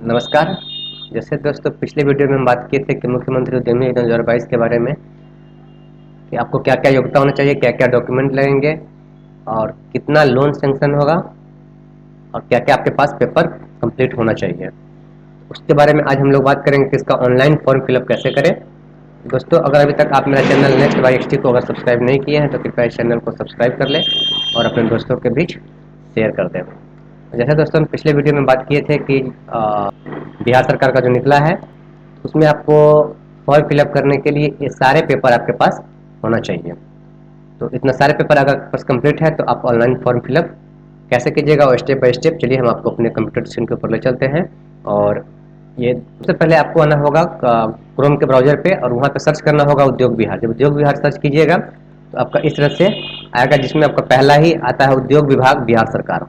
नमस्कार। जैसे दोस्तों पिछले वीडियो में हम बात किए थे कि मुख्यमंत्री उद्यमी योजना 2022 के बारे में कि आपको क्या क्या योग्यता होना चाहिए, क्या क्या डॉक्यूमेंट लगेंगे और कितना लोन सेंक्शन होगा और क्या क्या आपके पास पेपर कंप्लीट होना चाहिए। उसके बारे में आज हम लोग बात करेंगे कि इसका ऑनलाइन फॉर्म फिलअप कैसे करें। दोस्तों अगर अभी तक आप मेरा चैनल नेक्स्ट बाई एक्सटी को अगर सब्सक्राइब नहीं किए हैं तो कृपया इस चैनल को सब्सक्राइब कर लें और अपने दोस्तों के बीच शेयर कर दें। जैसे दोस्तों हम पिछले वीडियो में बात किए थे कि बिहार सरकार का जो निकला है उसमें आपको फॉर्म फिलअप करने के लिए ये सारे पेपर आपके पास होना चाहिए। तो इतना सारे पेपर अगर पास कंप्लीट है तो आप ऑनलाइन फॉर्म फिलअप कैसे कीजिएगा और स्टेप बाय स्टेप चलिए हम आपको अपने कंप्यूटर स्क्रीन के ऊपर ले चलते हैं। और ये सबसे पहले आपको आना होगा क्रोम के ब्राउजर पे और वहाँ पे सर्च करना होगा उद्योग विहार। जब उद्योग विहार सर्च कीजिएगा तो आपका इस तरह से आएगा जिसमें आपका पहला ही आता है उद्योग विभाग बिहार सरकार।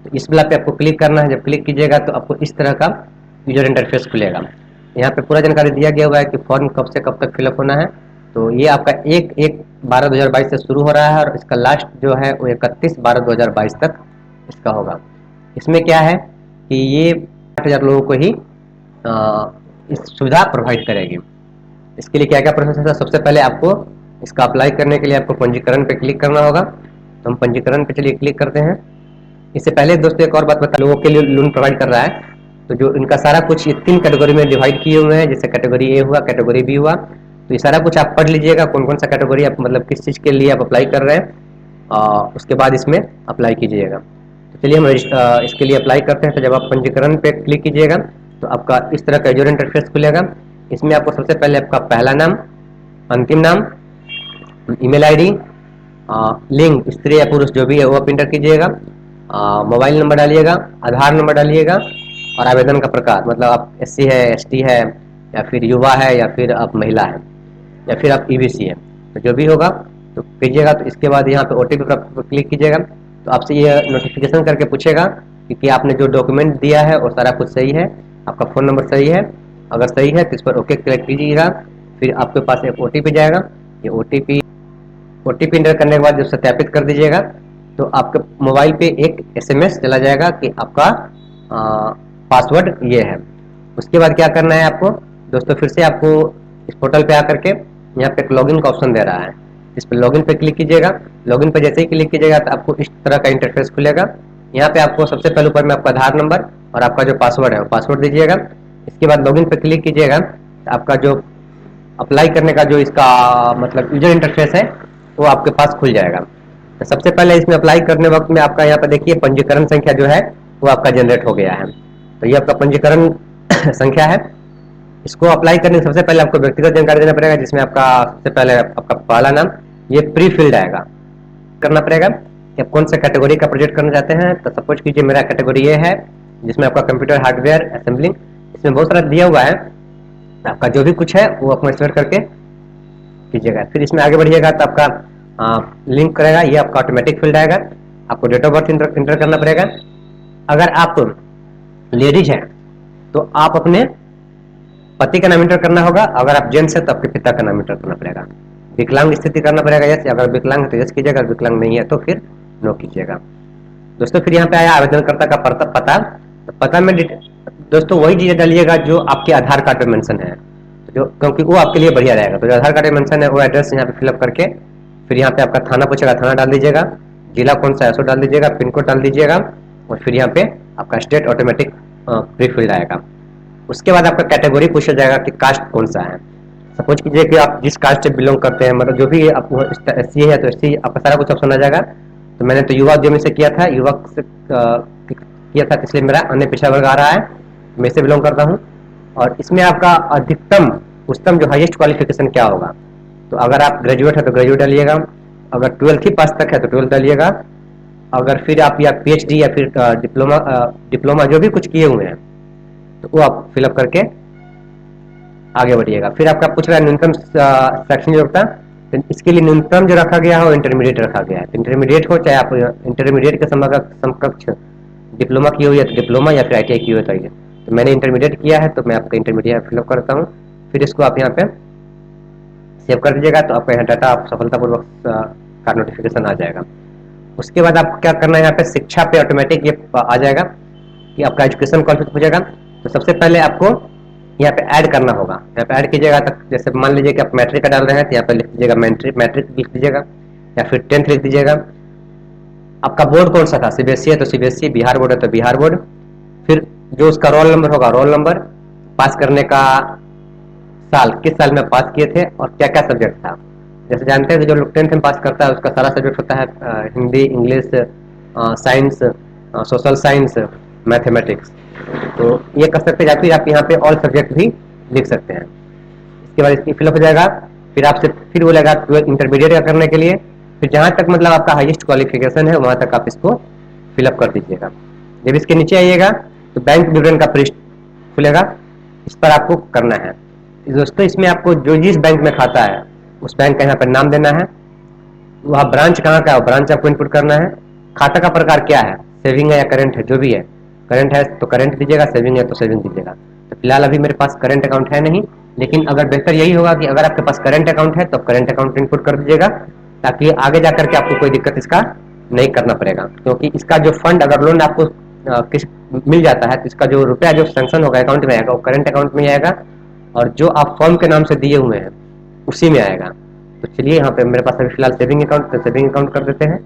तो इस वाला पे आपको क्लिक करना है। जब क्लिक कीजिएगा तो आपको इस तरह का यूजर इंटरफेस खुलेगा। यहाँ पे पूरा जानकारी दिया गया हुआ है कि फॉर्म कब से कब तक फिलअप होना है। तो ये आपका 1/12/2022 से शुरू हो रहा है और इसका लास्ट जो है वो 31/12/2022 तक इसका होगा। इसमें क्या है कि ये 8,000 लोगों को ही इस सुविधा प्रोवाइड करेगी। इसके लिए क्या क्या प्रोसेस है, सबसे पहले आपको इसका अप्लाई करने के लिए आपको पंजीकरण पे क्लिक करना होगा। तो हम पंजीकरण पे चलिए क्लिक करते हैं। इससे पहले दोस्तों एक और बात बता, लोगों के लिए लोन प्रोवाइड कर रहा है तो जो इनका सारा कुछ ये 3 कैटेगरी में डिवाइड किए हुए हैं। जैसे कैटेगरी ए हुआ, कैटेगरी बी हुआ। तो ये सारा कुछ आप पढ़ लीजिएगा कौन कौन सा कैटेगरी आप मतलब किस चीज़ के लिए आप अप्लाई कर रहे हैं, उसके बाद इसमें अप्लाई कीजिएगा। तो चलिए हम इसके लिए अप्लाई करते हैं। तो जब आप पंजीकरण पे क्लिक कीजिएगा तो आपका इस तरह का यूजर इंटरफेस खुलेगा। इसमें आपको सबसे पहले आपका पहला नाम, अंतिम नाम, ईमेल आईडी, लिंग स्त्री या पुरुष जो भी है वो आप इंटर कीजिएगा, मोबाइल नंबर डालिएगा, आधार नंबर डालिएगा और आवेदन का प्रकार मतलब आप एससी है, एसटी है या फिर युवा है या फिर आप महिला है या फिर आप ईबीसी है, तो जो भी होगा तो कीजिएगा। तो इसके बाद यहाँ पे ओटीपी पर क्लिक कीजिएगा। तो आपसे ये नोटिफिकेशन करके पूछेगा कि आपने जो डॉक्यूमेंट दिया है वो सारा कुछ सही है, आपका फ़ोन नंबर सही है। अगर सही है तो इस पर ओके क्लिक कीजिएगा। फिर आपके पास एक ओटीपी जाएगा। ये ओटीपी इंटर करने के बाद जब सत्यापित कर दीजिएगा तो आपके मोबाइल पे एक एसएमएस चला जाएगा कि आपका पासवर्ड ये है। उसके बाद क्या करना है आपको दोस्तों, फिर से आपको इस पोर्टल पे आकर के यहाँ पे एक लॉगिन का ऑप्शन दे रहा है। इस पर लॉगिन पे क्लिक कीजिएगा। लॉगिन पे जैसे ही क्लिक कीजिएगा तो आपको इस तरह का इंटरफेस खुलेगा। यहाँ पे आपको सबसे पहले ऊपर में आपका आधार नंबर और आपका जो पासवर्ड है वो पासवर्ड दीजिएगा। इसके बाद लॉगिन पे क्लिक कीजिएगा तो आपका जो अप्लाई करने का जो इसका मतलब यूजर इंटरफेस है वो आपके पास खुल जाएगा। तो सबसे पहले इसमें अप्लाई करने वक्त में आपका यहाँ पर देखिए पंजीकरण संख्या जो है वो आपका जनरेट हो गया है। तो ये आपका पंजीकरण संख्या है। इसको अप्लाई करने से सबसे पहले आपको व्यक्तिगत जानकारी देना पड़ेगा, जिसमें आपका सबसे पहले आपका पहला नाम ये प्री फिल्ड आएगा, करना पड़ेगा कि आप कौन सा कैटेगरी का प्रोजेक्ट करना चाहते हैं। तो सपोज कीजिए मेरा कैटेगरी ये है जिसमें आपका कंप्यूटर हार्डवेयर असेंबलिंग, इसमें बहुत सारा दिया हुआ है। आपका जो भी कुछ है वो अपना सिलेक्ट करके कीजिएगा। फिर इसमें आगे बढ़िएगा तो आपका लिंक करेगा, ये आपका ऑटोमेटिक फील्ड आएगा। आपको डेट ऑफ बर्थ इंटर करना पड़ेगा। अगर आप लेडीज हैं तो आप अपने पति का नाम इंटर करना होगा। अगर आप जेंट्स हैं तो आपके पिता का नाम इंटर करना पड़ेगा। विकलांग स्थिति करना पड़ेगा यस, अगर विकलांग है तो यस कीजिएगा, अगर विकलांग नहीं है तो फिर नो कीजिएगा। दोस्तों फिर यहाँ पे आया आवेदनकर्ता का पता। तो पता में दोस्तों वही चीजें डालिएगा जो आपके आधार कार्ड पे मेंशन है, जो क्योंकि वो आपके लिए बढ़िया रहेगा। तो जो आधार कार्ड में मेंशन है वो एड्रेस यहाँ पे फिलअप करके फिर यहाँ पे आपका थाना पूछेगा, थाना डाल दीजिएगा, जिला कौन सा है सो डाल दीजिएगा, पिन कोड डाल दीजिएगा और फिर यहाँ पे आपका स्टेट ऑटोमेटिक प्री फिल्ड आएगा। उसके बाद आपका कैटेगरी पूछा जाएगा कि कास्ट कौन सा है। सपोज कीजिए कि आप जिस कास्ट से बिलोंग करते हैं, मतलब जो भी आपको एससी है तो एससी आपका सारा कुछ ऑप्शन आ जाएगा। तो मैंने तो युवा उद्यमी से किया था, युवक से किया था, इसलिए मेरा अन्य पिछड़ा वर्ग आ रहा है, मैं इससे बिलोंग करता हूँ। और इसमें आपका अधिकतम उच्चतम जो हाईएस्ट क्वालिफिकेशन क्या होगा, तो अगर आप ग्रेजुएट है तो ग्रेजुएट डालिएगा, अगर 12th ही पास तक है तो 12 डालिएगा, अगर फिर आप या पीएचडी या फिर डिप्लोमा जो भी कुछ किए हुए हैं तो वो आप फिलअप करके आगे बढ़िएगा। फिर आपका पूछ रहा है न्यूनतम शैक्षणिक योग्यता, तो इसके लिए न्यूनतम जो रखा गया है वो इंटरमीडिएट रखा गया है। तो इंटरमीडिएट हो चाहे आप इंटरमीडिएट के समकक्ष डिप्लोमा की हुई है तो डिप्लोमा या फिर आईटीआई की हुई है। तो मैंने इंटरमीडिएट किया है तो मैं आपका इंटरमीडिएट फिलअप करता हूँ। फिर इसको आप यहाँ पे सेव कर दीजिएगा तो आपका यहाँ डाटा आप सफलतापूर्वक का नोटिफिकेशन आ जाएगा। उसके बाद आपको क्या करना है, यहाँ पे शिक्षा पे ऑटोमेटिक ये आ जाएगा कि आपका एजुकेशन क्वालिफिकेशन पूछेगा। तो सबसे पहले आपको यहाँ पे ऐड करना होगा। यहाँ पे ऐड कीजिएगा, तक जैसे मान लीजिए कि आप मैट्रिक का डाल रहे हैं तो यहाँ पे लिख दीजिएगा मैट्रिक, मैट्रिक लिख दीजिएगा, या फिर 10th लिख दीजिएगा। आपका बोर्ड कौन सा था, सीबीएसई है तो सीबीएसई, बिहार बोर्ड है तो बिहार बोर्ड। फिर जो उसका रोल नंबर होगा, रोल नंबर, पास करने का साल, किस साल में पास किए थे और क्या क्या सब्जेक्ट था। जैसे जानते हैं कि जो लोग 10th में पास करता है उसका सारा सब्जेक्ट होता है Hindi, English, science, social science, mathematics. तो ये कर सकते हैं, या फिर आप यहाँ पे ऑल सब्जेक्ट भी लिख सकते हैं। इसके बाद इसकी फिलअप हो जाएगा। फिर आपसे फिर बोलेगा इंटरमीडिएट का करने के लिए, फिर जहाँ तक मतलब आपका हाईएस्ट क्वालिफिकेशन है वहाँ तक आप इसको फिलअप कर दीजिएगा। जब इसके नीचे आइएगा तो बैंक विवरण का पृष्ठ खुलेगा, इस पर आपको करना है। दोस्तों इसमें आपको जो जिस बैंक में खाता है उस बैंक का यहाँ पर नाम देना है, वह ब्रांच कहाँ का है ब्रांच आपको इनपुट करना है। खाता का प्रकार क्या है, सेविंग है या करेंट है, जो भी है, करेंट है तो करेंट दीजिएगा, सेविंग है तो सेविंग दीजिएगा। तो फिलहाल अभी मेरे पास करेंट अकाउंट है नहीं, लेकिन अगर बेहतर यही होगा कि अगर आपके पास करेंट अकाउंट है तो आप करेंट अकाउंट इनपुट कर दीजिएगा, ताकि आगे जाकर के आपको कोई दिक्कत इसका नहीं करना पड़ेगा। क्योंकि इसका जो फंड अगर लोन आपको किस मिल जाता है तो इसका जो रुपया जो सेंक्शन होगा अकाउंट में आएगा वो करेंट अकाउंट में आएगा, और जो आप फॉर्म के नाम से दिए हुए हैं उसी में आएगा। तो चलिए यहाँ पे मेरे पास अभी फिलहाल सेविंग अकाउंट, तो सेविंग अकाउंट कर देते हैं।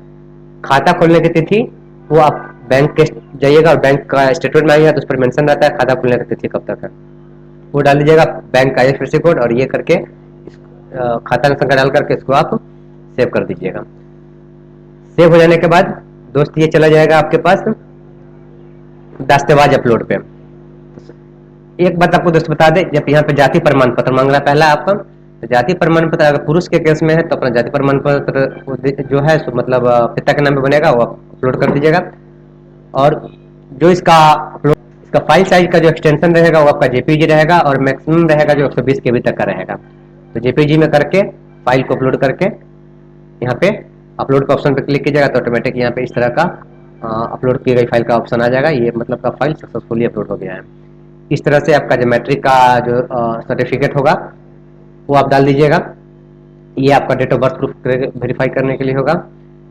खाता खोलने की तिथि वो आप बैंक के जाइएगा और बैंक का स्टेटमेंट में आइएगा तो उस पर मेंशन रहता है खाता खोलने की तिथि कब तक है, वो डाल दीजिएगा, बैंक का IFSC कोड, और ये करके खाता संख्या डाल करके इसको आप सेव कर दीजिएगा। सेव हो जाने के बाद दोस्त ये चला जाएगा आपके पास दस्तावेज अपलोड पे। एक बात आपको दोस्त बता दें, जब यहाँ पे जाति प्रमाण पत्र मांग रहा है पहला आपका, तो जाति प्रमाण पत्र अगर पुरुष के केस में है तो अपना जाति प्रमाण पत्र जो है मतलब पिता के नाम पे बनेगा वो अपलोड कर दीजिएगा। और जो इसका फाइल साइज का जो एक्सटेंशन रहेगा वो आपका जेपीजी रहेगा, और मैक्सिमम रहेगा जो 120 KB तक का रहेगा। तो जेपीजी में करके फाइल को अपलोड करके यहाँ पे अपलोड का ऑप्शन पे क्लिक कीजिएगा तो ऑटोमेटिक यहाँ पे इस तरह का अपलोड की गई फाइल का ऑप्शन आ जाएगा। ये मतलब का फाइल सक्सेसफुली अपलोड हो गया है। इस तरह से आपका जो मैट्रिक का जो सर्टिफिकेट होगा वो आप डाल दीजिएगा। ये आपका date of birth proof verify करने के लिए होगा।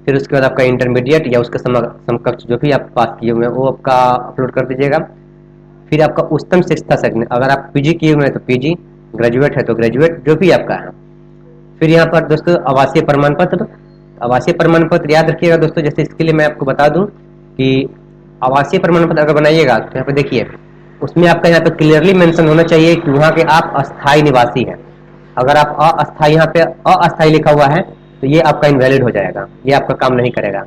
फिर उसके बाद आपका इंटरमीडिएट या उसके समकक्ष जो भी आप पास किए हुए हैं वो आपका अपलोड कर दीजिएगा। फिर आपका उच्चतम शिक्षा सेकंड, अगर आप पीजी किए हुए हैं तो पीजी, ग्रेजुएट है तो ग्रेजुएट, जो भी आपका है। फिर यहाँ पर दोस्तों आवासीय प्रमाण पत्र, आवासीय प्रमाण पत्र याद रखिएगा दोस्तों। जैसे इसके लिए मैं आपको बता दूं कि आवासीय प्रमाण पत्र अगर बनाइएगा तो यहाँ पे देखिए उसमें आपका यहाँ पे क्लियरली मेंशन होना चाहिए कि वहाँ के आप अस्थायी निवासी हैं। अगर आप अस्थायी यहाँ पे अस्थायी लिखा हुआ है तो ये आपका इनवैलिड हो जाएगा, ये आपका काम नहीं करेगा।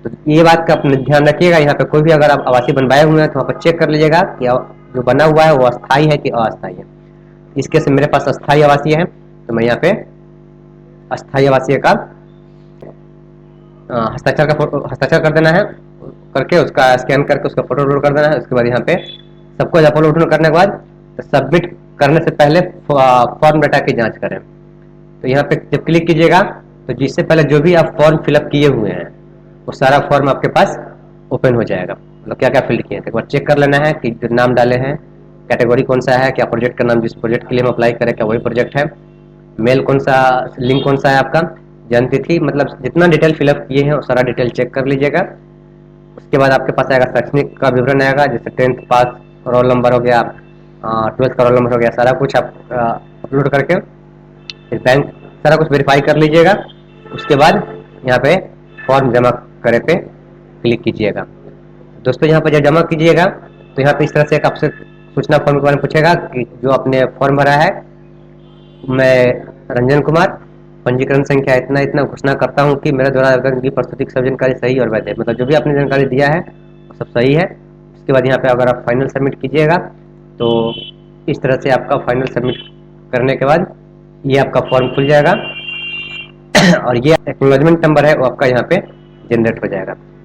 तो ये बात का अपने ध्यान रखिएगा। यहाँ पे कोई भी अगर आप आवासीय बनवाए हुए हैं तो वहाँ पर चेक कर लीजिएगा कि जो बना हुआ है वो अस्थायी है कि अस्थायी है। इसके से मेरे पास अस्थायी आवासीय है तो मैं यहाँ पे अस्थायी आवासीय का हस्ताक्षर कर देना है, करके उसका स्कैन करके उसका फोटो अपलोड कर देना है। उसके बाद यहाँ पे सबको अपलोड करने के बाद सबमिट करने से पहले फॉर्म डाटा की जांच करें। तो यहाँ पे जब क्लिक कीजिएगा तो जिससे पहले जो भी आप फॉर्म फिलअप किए हुए हैं वो सारा फॉर्म आपके पास ओपन हो जाएगा। मतलब क्या क्या फिल किए हैं एक बार चेक कर लेना है कि जो नाम डाले हैं, कैटेगरी कौन सा है, क्या प्रोजेक्ट का नाम, जिस प्रोजेक्ट के लिए हम अप्लाई करें क्या वही प्रोजेक्ट है, मेल कौन सा, लिंक कौन सा है आपका, जन्म तिथि, मतलब जितना डिटेल फिलअप किए हैं वो सारा डिटेल चेक कर लीजिएगा। उसके बाद आपके पास आएगा शैक्षणिक का विवरण आएगा, जैसे 10th पास, रोल नंबर हो गया, 12th का रोल नंबर हो गया, सारा कुछ आप अपलोड करके फिर बैंक सारा कुछ वेरीफाई कर लीजिएगा। उसके बाद यहाँ पे फॉर्म जमा करे पे क्लिक कीजिएगा। दोस्तों यहाँ पर जब जमा कीजिएगा तो यहाँ पे इस तरह से एक आपसे सूचना फॉर्म के बारे में पूछेगा कि जो आपने फॉर्म भरा है, मैं रंजन कुमार, पंजीकरण संख्या इतना इतना, घोषणा करता हूँ कि मेरे द्वारा आवेदन की प्रस्तुति सब जानकारी सही और वैध है। मतलब जो भी आपने जानकारी दिया है वो सब सही है। उसके बाद यहाँ पे अगर आप फाइनल सबमिट कीजिएगा तो इस तरह से आपका फाइनल सबमिट करने के बाद ये आपका फॉर्म खुल जाएगा और ये एक्नॉलेजमेंट नंबर है वो आपका यहाँ पे जनरेट हो जाएगा।